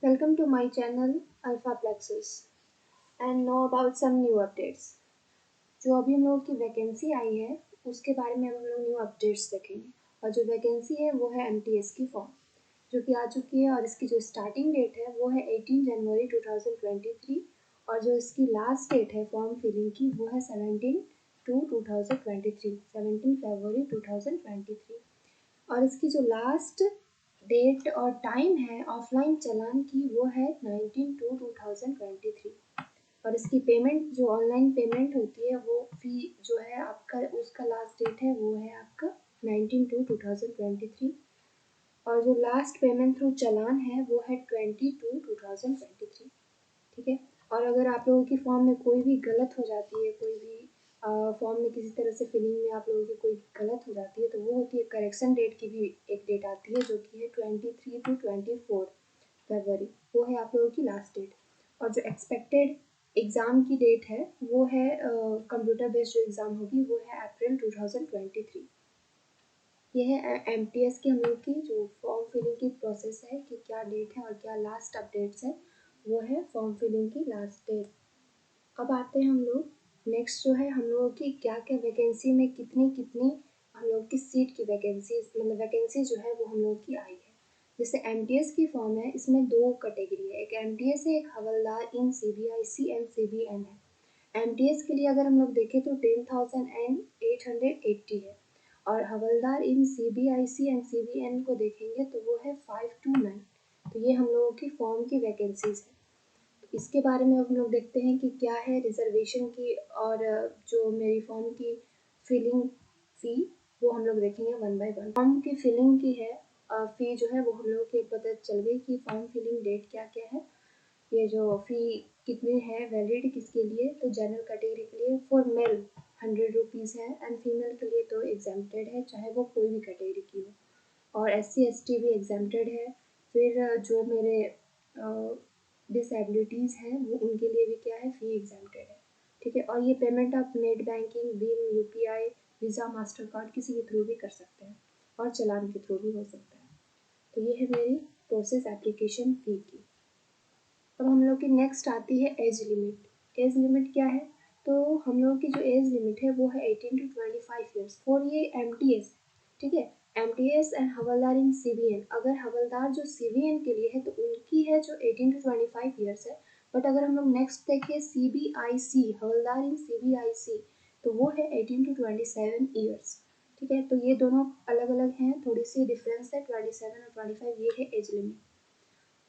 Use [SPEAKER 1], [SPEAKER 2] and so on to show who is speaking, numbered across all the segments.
[SPEAKER 1] Welcome to my channel Alpha Plexus and know about some new updates. जो अभी हम लोगों की वैकेंसी आई है उसके बारे में हम लोग न्यू अपडेट्स देखेंगे। और जो वैकेंसी है वो है MTS की फॉर्म जो कि आ चुकी है और इसकी जो स्टार्टिंग डेट है वो है 18 जनवरी 2023 और जो इसकी लास्ट डेट है फॉर्म फिलिंग की वो है 17 फरवरी 2023 और इसकी जो लास्ट डेट और टाइम है ऑफलाइन चालान की वो है 19/2/2023 और इसकी पेमेंट जो ऑनलाइन पेमेंट होती है वो फी जो है आपका उसका लास्ट डेट है वो है आपका 19/2/2023 और जो लास्ट पेमेंट थ्रू चालान है वो है 20/2/2023। ठीक है। और अगर आप लोगों की फॉर्म में कोई भी गलत हो जाती है, कोई भी फॉर्म में किसी तरह से फिलिंग में आप लोगों की कोई गलत हो जाती है तो वो होती है करेक्शन डेट की भी एक डेट आती है जो कि है 23 to 24 फरवरी, वो है आप लोगों की लास्ट डेट। और जो एक्सपेक्टेड एग्ज़ाम की डेट है वो है कंप्यूटर बेस्ड जो एग्ज़ाम होगी वो है अप्रैल 2023। ये है MTS की हम लोग की जो फॉर्म फिलिंग की प्रोसेस है कि क्या डेट है और क्या लास्ट अपडेट्स है, वो है फॉर्म फिलिंग की लास्ट डेट। अब आते हैं हम लोग नेक्स्ट जो है हम लोगों की क्या क्या वैकेंसी में कितनी कितनी हम लोग की सीट की वैकेंसी मतलब वैकेंसी जो है वो हम लोग की आई है। जैसे MTS की फॉर्म है इसमें दो कैटेगरी है, एक MTS है, एक हवलदार इन CBIC एंड CBN है। MTS के लिए अगर हम लोग देखें तो 10,880 है और हवलदार इन CBIC एंड CBN को देखेंगे तो वो है 529। तो ये हम लोगों की फॉर्म की वैकेंसीज है। इसके बारे में हम लोग देखते हैं कि क्या है रिजर्वेशन की और जो मेरी फॉर्म की फिलिंग फ़ी वो हम लोग देखेंगे वन बाय वन। फॉर्म की फिलिंग की है फ़ी जो है वो हम लोग के पता चल गई कि फॉर्म फिलिंग डेट क्या क्या है। ये जो फ़ी कितनी है वैलिड किसके लिए, तो जनरल कैटेगरी के लिए फॉर मेल 100 रुपीज़ है एंड फीमेल के लिए तो एग्जाम्प्टेड है चाहे वो कोई भी कैटेगरी की हो और SC ST भी एग्जाम्प्टेड है। फिर जो मेरे डिसेबिलिटीज़ हैं वो उनके लिए भी क्या है फ़ी एग्जाम्प्टेड है। ठीक है। और ये पेमेंट आप net banking, Bhim UPI, visa, master card किसी के थ्रू भी कर सकते हैं और चालान के थ्रू भी हो सकता है। तो ये है मेरी प्रोसेस एप्लीकेशन फ़ी की। अब हम लोग की नेक्स्ट आती है एज लिमिट। एज लिमिट क्या है, तो हम लोग की जो एज लिमिट है वो है 18 to 25 ईयर्स फॉर ये MTS। ठीक है। MTS and havildar in CBN। अगर हवलदार जो CBN के लिए है तो उनकी है जो 18 to 25 ईयर्स है। बट अगर हम लोग नेक्स्ट देखें CBIC, हवलदार इन CBIC, तो वो है 18 to 27 ईयर्स। ठीक है। तो ये दोनों अलग अलग हैं, थोड़ी सी डिफरेंस है, 27 और 25 ये है एज लिमिट।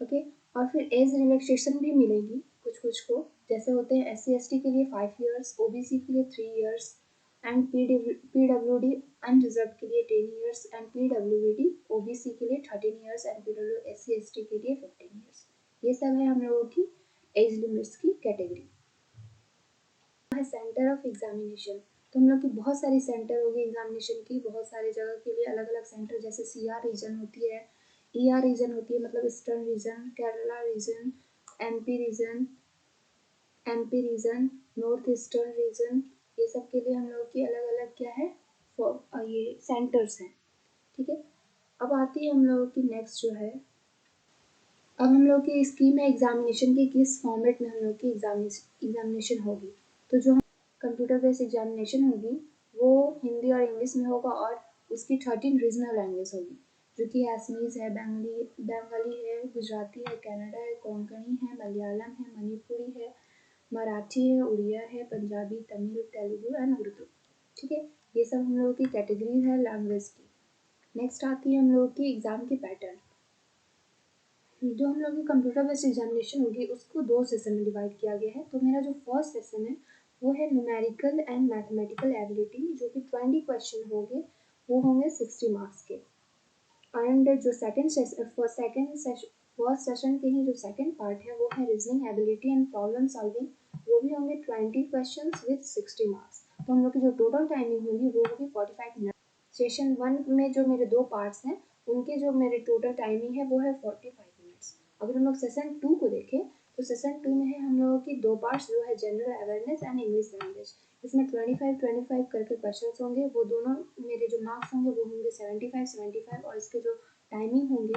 [SPEAKER 1] ओके। और फिर एज रिलैक्सेशन भी मिलेगी कुछ कुछ को, जैसे होते हैं SC ST के लिए 5 ईयर्स, OBC के लिए 3 ईयर्स एंड PWD अनरिजर्व के लिए 10 ईयर्स एंड PWD OBC के लिए 13 years and PWD SC ST के लिए 15 ईयर्स। ये सब है हम लोगों की एज लिमिट्स की कैटेगरी। है सेंटर ऑफ एग्जामिनेशन। तो हम लोग की बहुत सारी सेंटर होगी एग्जामिनेशन की, बहुत सारी जगह के लिए अलग अलग सेंटर, जैसे CR रीजन होती है, ER रीजन होती है मतलब eastern region, Kerala region, MP region, north eastern region, ये सब के लिए हम लोग की अलग अलग क्या है ये सेंटर्स हैं। ठीक है। अब आती है हम लोगों की नेक्स्ट जो है, अब हम लोग की स्कीम है एग्जामिनेशन की किस फॉर्मेट में हम लोग की एग्जामिनेशन होगी। तो जो कंप्यूटर बेस्ड एग्जामिनेशन होगी वो हिंदी और इंग्लिश में होगा और उसकी 13 रीजनल लैंग्वेज होगी जो कि असमीज है, बंगाली है, गुजराती है, कन्नड़ा है, कोंकणी है, मलयालम है, मणिपुरी है, मराठी है, उड़िया है, पंजाबी, तमिल, तेलुगु एंड उर्दू। ठीक है। ये सब हम लोगों की कैटेगरी है लैंग्वेज की। नेक्स्ट आती है हम लोगों की एग्ज़ाम की पैटर्न। जो हम लोग की कंप्यूटर बेस्ड एग्जामिनेशन होगी उसको 2 सेशन में डिवाइड किया गया है। तो मेरा जो फर्स्ट सेशन है वो है न्यूमेरिकल एंड मैथमेटिकल एबिलिटी जो कि 20 क्वेश्चन होंगे, वो होंगे 60 मार्क्स के। एंड जो फर्स्ट सेशन के ही जो सेकंड पार्ट है वो है reasoning ability and problem solving, वो भी होंगे 20 क्वेश्चन विद 60 मार्क्स। तो हम लोग की जो टोटल टाइमिंग होगी वो होगी 45 मिनट। सेशन 1 में जो मेरे 2 पार्ट्स हैं उनके जो मेरे टोटल टाइमिंग है वो है 45 मिनट्स। अगर हम लोग सेशन 2 को देखें तो सेशन 2 में है हम लोगों की 2 पार्ट्स जो है general awareness and English language. इसमें 25 करके क्वेश्चंस होंगे, वो दोनों मेरे जो मार्क्स होंगे वो होंगे 75 और इसके जो टाइमिंग होंगे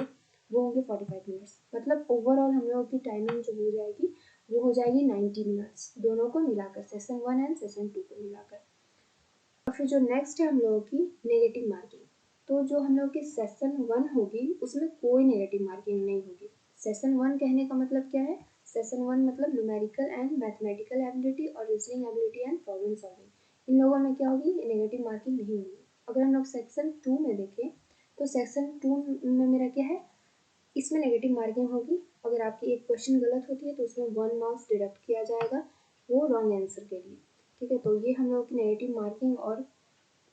[SPEAKER 1] वो होंगे 45 मिनट्स। मतलब ओवरऑल हम लोगों की टाइमिंग जो हो जाएगी वो हो जाएगी 90 मिनट्स, दोनों को मिलाकर, सेशन 1 एंड सेशन 2 को मिलाकर। और फिर जो नेक्स्ट है हम लोगों की नेगेटिव मार्किंग। तो जो हम लोग की सेशन 1 होगी उसमें कोई नेगेटिव मार्किंग नहीं होगी। सेशन 1 कहने का मतलब क्या है? सेशन 1 मतलब न्यूमेरिकल एंड मैथमेटिकल एबिलिटी और reasoning ability and problem solving. इन लोगों में क्या होगी? नेगेटिव मार्किंग नहीं होगी। अगर हम लोग सेक्शन 2 में देखें तो सेक्शन 2 में मेरा क्या है? इसमें नेगेटिव मार्किंग होगी। अगर आपकी एक क्वेश्चन गलत होती है तो उसमें 1 मार्क्स डिडक्ट किया जाएगा वो रॉन्ग आंसर के लिए। ठीक है, तो ये हम लोग की नेगेटिव मार्किंग और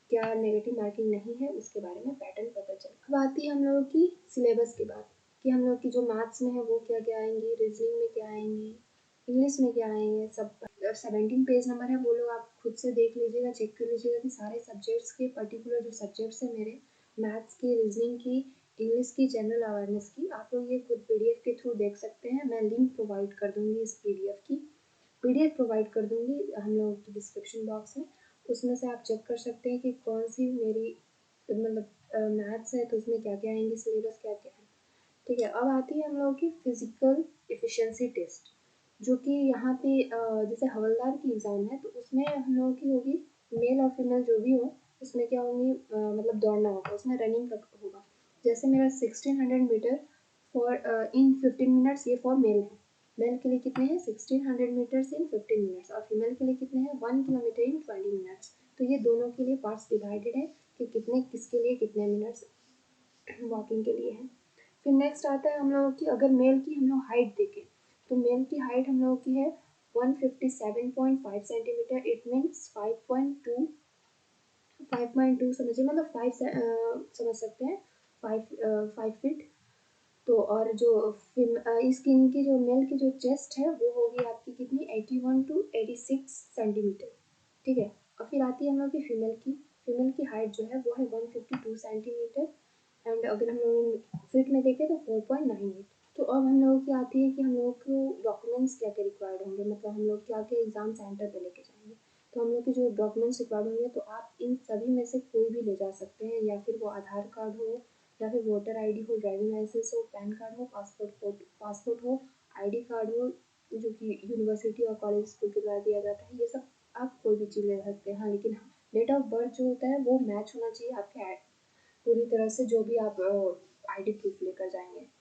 [SPEAKER 1] क्या नेगेटिव मार्किंग नहीं है उसके बारे में पैटर्न पता चला। अब आती है हम लोगों की सिलेबस की बात कि हम लोग की जो मैथ्स में है वो क्या क्या आएंगी, रीजनिंग में क्या आएंगी, इंग्लिश में क्या आएंगे। सब 17 पेज नंबर है, वो लोग आप खुद से देख लीजिएगा, चेक कर लीजिएगा कि सारे सब्जेक्ट्स के पर्टिकुलर जो सब्जेक्ट्स है मेरे, मैथ्स की, रीजनिंग की, इंग्लिश की, जनरल अवेयरनेस की, आप लोग ये खुद पीडीएफ के थ्रू देख सकते हैं। मैं लिंक प्रोवाइड कर दूंगी इस पीडीएफ प्रोवाइड कर दूंगी हम लोगों की डिस्क्रिप्शन बॉक्स में। उसमें से आप चेक कर सकते हैं कि कौन सी मेरी मतलब मैथ्स है तो उसमें क्या क्या आएंगे, सिलेबस क्या क्या है। ठीक है, अब आती है हम लोगों की फिजिकल एफिशिएंसी टेस्ट, जो कि यहाँ पे जैसे हवलदार की एग्ज़ाम है तो उसमें हम लोगों की होगी, मेल और फीमेल जो भी हो उसमें क्या होंगी, मतलब दौड़ना होगा, उसमें रनिंग का होगा। जैसे मेरा 1600 मीटर फॉर इन 15 मिनट्स, ये फॉर मेल है। मेल के लिए कितने हैं? 1600 मीटर्स इन 15 मिनट्स। और फीमेल के लिए कितने हैं? 1 किलोमीटर इन 20 मिनट्स। तो ये दोनों के लिए पार्ट्स डिवाइडेड है कि कितने किसके लिए कितने मिनट्स वॉकिंग के लिए है। फिर नेक्स्ट आता है हम लोगों की, अगर मेल की हम लोग हाइट देखें तो मेल की हाइट हम लोगों की है 157.5 सेंटीमीटर। इट मीन्स 5.2 समझिए, मतलब 5 समझ सकते हैं, 5 फीट। तो और जो इसकी इनकी जो मेल की जो चेस्ट है वो होगी आपकी कितनी, 81 टू 86 सेंटीमीटर। ठीक है, और फिर आती है हम लोग की फीमेल की हाइट जो है वो है 152 सेंटीमीटर। एंड अगर हम लोग फिट में देखें तो 4.98। तो अब हम लोगों की आती है कि हम लोग को डॉक्यूमेंट्स क्या क्या रिक्वायर्ड होंगे, मतलब हम लोग क्या क्या एग्ज़ाम सेंटर पे लेके जाएंगे। तो हम लोग के जो डॉक्यूमेंट्स रिक्वायर्ड होंगे तो आप इन सभी में से कोई भी ले जा सकते हैं, या फिर वो आधार कार्ड हो, या फिर वोटर आईडी हो, ड्राइविंग लाइसेंस हो, पैन कार्ड हो, पासपोर्ट हो, आईडी कार्ड हो जो कि यूनिवर्सिटी और कॉलेज स्कूल के द्वारा दिया जाता है, ये सब आप कोई भी चीज़ ले सकते हैं। हाँ, लेकिन डेट ऑफ बर्थ जो होता है वो मैच होना चाहिए आपके पूरी तरह से, जो भी आप आईडी प्रूफ लेकर जाएंगे।